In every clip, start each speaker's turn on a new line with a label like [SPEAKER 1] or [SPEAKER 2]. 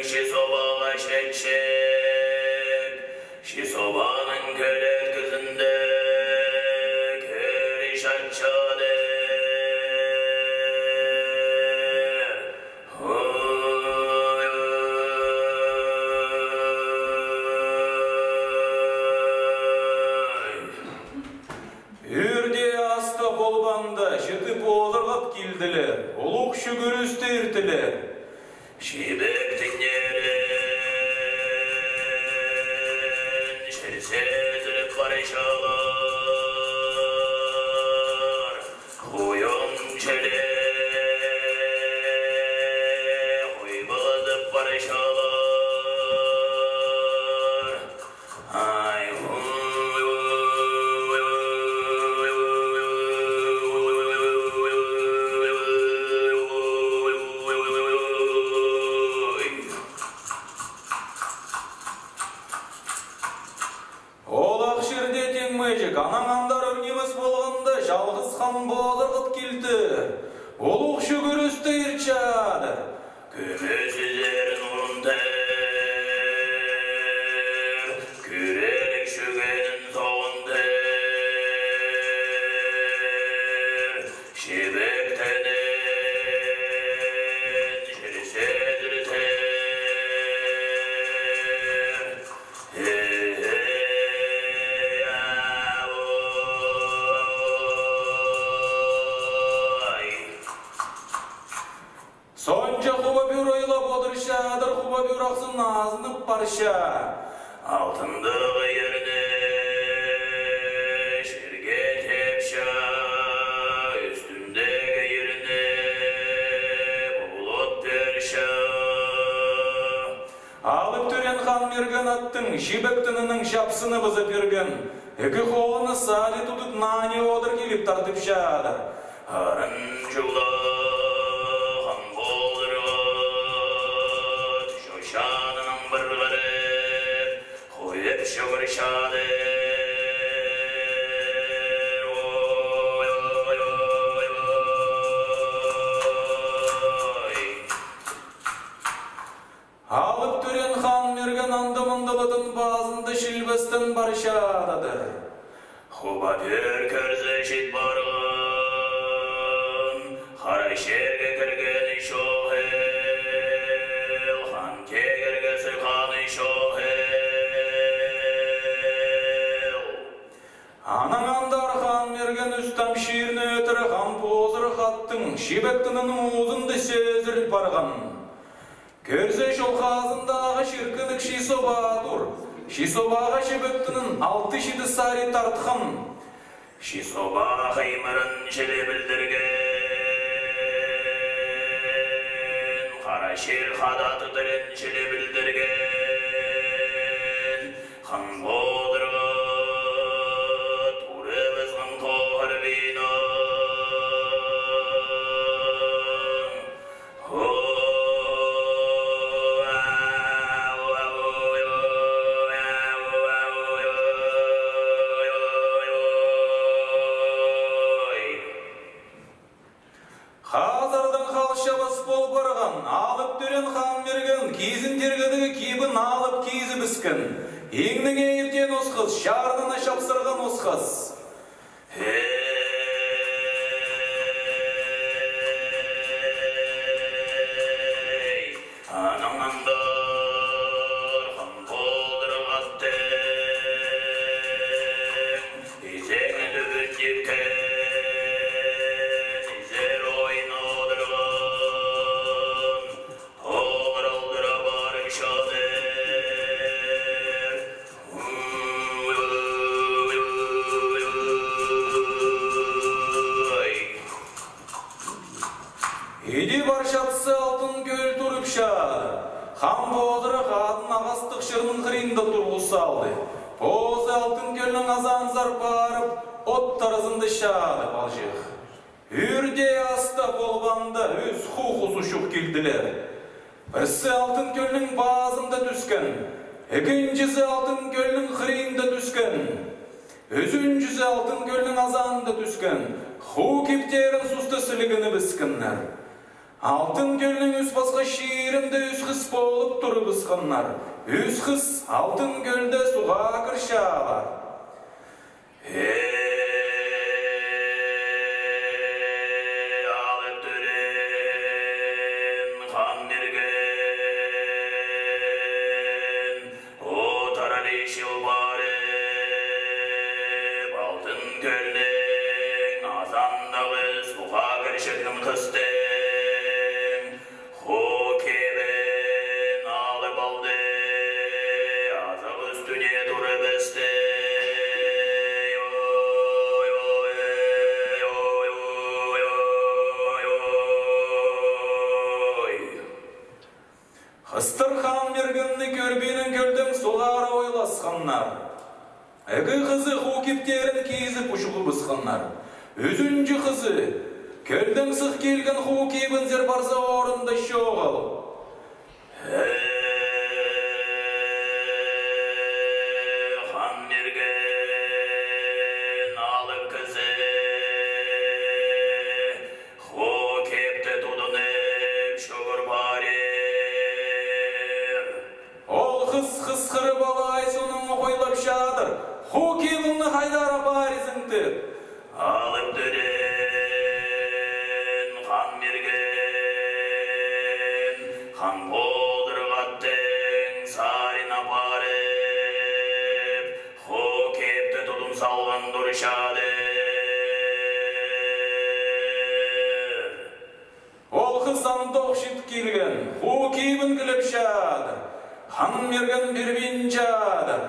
[SPEAKER 1] Şisobağa şekşek, şisobağın kölek kızında köriş açadı.
[SPEAKER 2] Şıtıp oğlarlat kildiler, oluk şügürüstü irtiler.
[SPEAKER 1] Şibek dinlerin, şersezlik barışalar. Huyum çele, huy bağızıp barışalar. Ay
[SPEAKER 2] Anаңандар өрнемес болғанда жалғыз хан боздырғыт келді. Олуқ шүгірісті ирчады.
[SPEAKER 1] Көмесіздерін ұрындар, күрелік шүгенін соғындар. Шебектенен шерсезіртер.
[SPEAKER 2] Сонча құба бюр ойлап отырша, адыр құба бюр ақсын азынып барша.
[SPEAKER 1] Алтындағы еріне шерге тепша, үстіндегі еріне бұлот перша.
[SPEAKER 2] Алып түрен хан мерген аттың, шибектінінің шапсыны бұзып ерген. Екі қолыны сали тұтып нане одыр келіп тартып шады.
[SPEAKER 1] Арын жула şanının bir garip, huyep şükür şadır. Oy, oy, oy, oy.
[SPEAKER 2] Alıp tören han mergen andımındılıdın bazında şilbesten barışadadır.
[SPEAKER 1] Huba bir körze şit barğın, hara şerge kirgeni şohe.
[SPEAKER 2] Anаңандар хан мерген үстам ширіне өтірі хан позыры қаттың, шибектінің ұзынды сезір барған. Көрсе шол қазындағы шіркілік шисоба тұр, шисобаға шибектінің алты шиді сари тартқан.
[SPEAKER 1] Шисоба қаймырын желе білдірген, қара шер қадаты дірін желе білдірген. Хан бодырға
[SPEAKER 2] Hazırdan halşabas bol barған, алып түрен хан мерген, кейзін тергедігі кейбін алып кейзі біскін. Еңнің ертен осқыз, шардына шапсырған осқыз.
[SPEAKER 1] Anаңандар хан болдырып аттың, изеңі дүбін жепкен.
[SPEAKER 2] Еди баршатсы алтын көл тұрып шады. Хан боздыры қатын ағастық шырның қырында тұрғысы алды. Позы алтын көлінің азан зарпарып, от тарызынды шады балжық. Үрде аста болғанда өз құқысы шуқ келділер. Бірсі алтын көлінің базында түскен, екіншісі алтын көлінің қырында түскен, өзүнчүсі алтын көлінің азанында түскен. Ху кептерін сұсты сілігіні біскіннер. Алтын көлнің үс басқа шиірімді үс қыс болып тұрып ысқаннар. Үс қыс алтын көлді суға кіршалар.
[SPEAKER 1] Алып түрен хан мерген, отарали шыл барып, алтын көлнің азандағы суға кіршетін қысты.
[SPEAKER 2] Қыстыр хан мергінні көрбенің көлдің солары ойласқаннар. Әгі қызы қу кептерін кезіп ұшығы бұсқаннар. Өзінші қызы көлдің сық келген қу кебін зер барса орынды шоғыл.
[SPEAKER 1] Хан мерген алып кізі, қу кепті тұдынып шоғыр бари.
[SPEAKER 2] Қысқыры балай соның қойлап шадыр. Ху кебімні қайдар апарызыңды.
[SPEAKER 1] Алып дүрен хан мерген, хан болдырғаттың сарин апарып, ху кепті тұдым салған дұрышады.
[SPEAKER 2] Ол қыздан доқшит келген, ху кебін кіліп шадыр. Хан мерген бербен жадыр.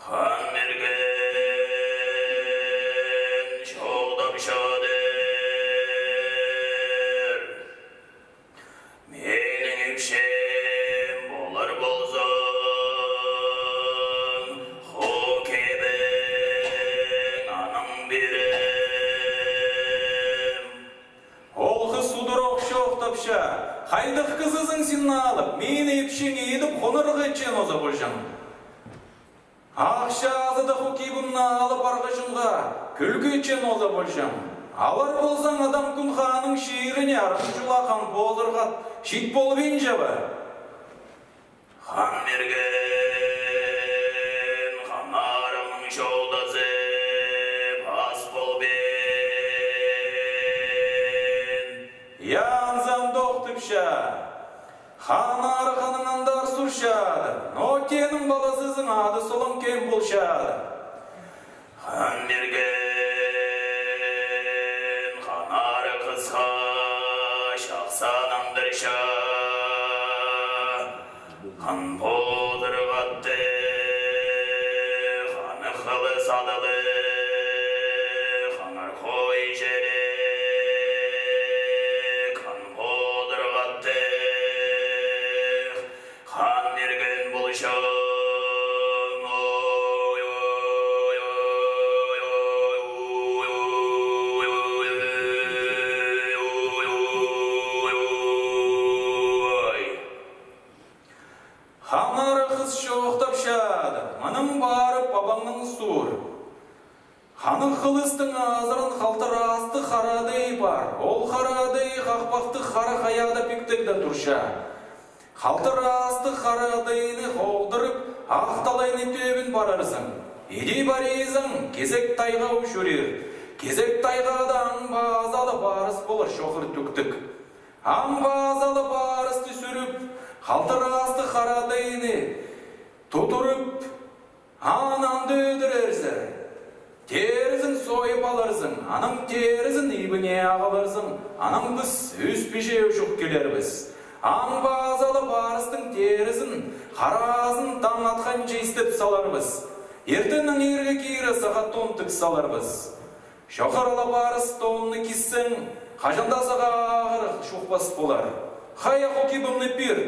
[SPEAKER 1] Хан мерген шоғдап шады. Болар болзан, ху кебің аның берім.
[SPEAKER 2] Ол қыз судырық шоқтапша, қайдық қызызың сен алып, мені епшен едіп қонырғы етшен оза болжан. Ақша азыды ху кебімні алып арғышынға, күлгі етшен оза болжан. Алар болсаң адам күн қаның шиіріне арқын жұлақан болдырғат, шит болып ен жабы.
[SPEAKER 1] Хан мерген, хан арының жолдасы, бас бол бен.
[SPEAKER 2] Янзан доқтыпша, хан арқаның андар сұршады, но тенің баласызың ады солың кем болшады.
[SPEAKER 1] Хан мерген, хан ары қызға шақсанандырша, хан болдырғатты, ханы қылы садылы, ханар қой жері, хан болдырғатты, хан мерген болшың.
[SPEAKER 2] Ханары қыз шоқтап шады, мұның барып бабаңның суыр. Ханың қылыстың азырын қалтыр асты қарадей бар, ол қарадей қақпақты қара қаяда пектігді тұрша. Қалтыр асты қарадейні қоғдырып, ақталайны төбін барарсың. Едей барезің, кезек тайға үшірер. Кезек тайғада аңбазалы барыс болыр шоқыр түктік. Аңбазалы барысты сүріп, қалтыр асты қарадайны тұтырып, ананды өдірерсің. Терізін сойып алырсың, аның терізін ибіне ағалырсың, аның біз өспеше өшік келербіз. Аңбазалы барыстың терізін, қаразын таң атқан жейстіп саларбыз. Ертінің ерге кейірі саға тон түк саларбыз. Шоқырала барыс тонны киссің, қажында саға ағыры шоқпас болар. Қая хукибімні бір.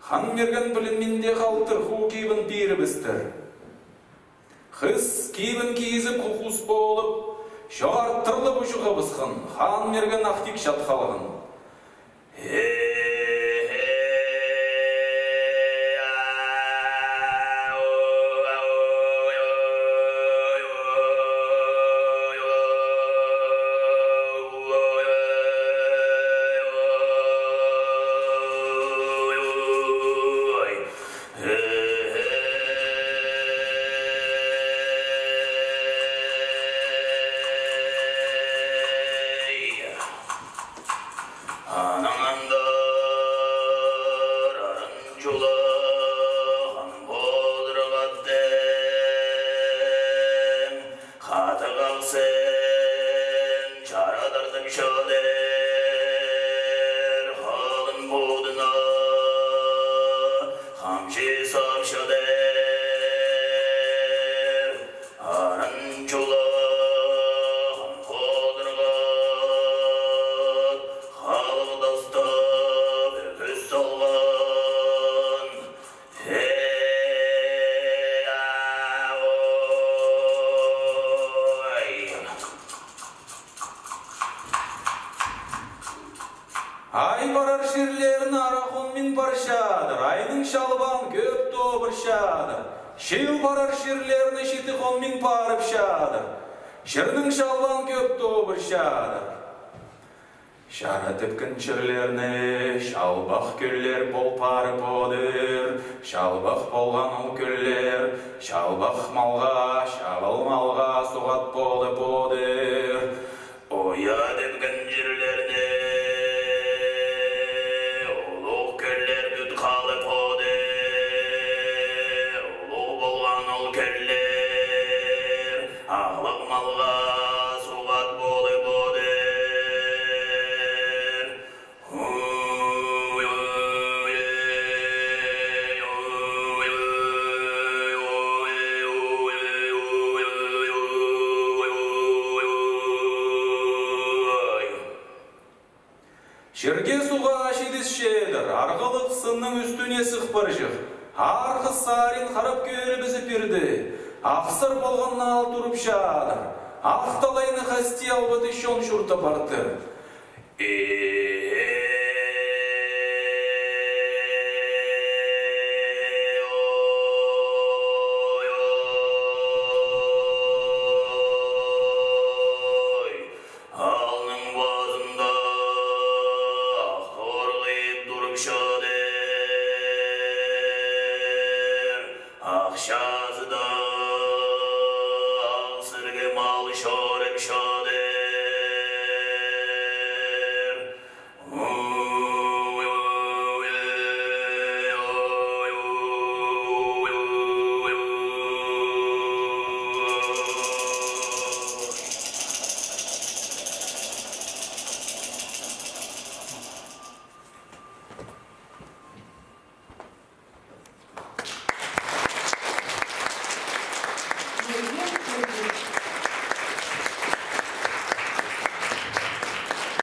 [SPEAKER 2] Хан мерген білінменде қалтыр хукибін бері біздір. Қыз кейбін кейізіп құқус болып, şoğarttırlı buşuğa bısқын, хан мерген ақтик шатқалығын. Ay barar şirlerin araqon min barşadır, ayның şalban köp добыршаdır. Şev barar şirlerini şitiqon min parıpşadır, şirning şalban köp добыршаdır. Şara tepkin şirlerini şalbaq köller bol parıp odur, şalbaq bolgan ol köller, şalbaq malga, şabal malga suğat bolup odur. Oya tepkin şirlerini Şirge suğa aşidis şedir, arqılıq sınның üstüne sıqpırışıq. Arqı sarin qarab körü bizi pirdi, ақсыр болғанна ал тұрып шаdır. Ақталайны қасти албыды шон шурта барды.
[SPEAKER 3] Thank you.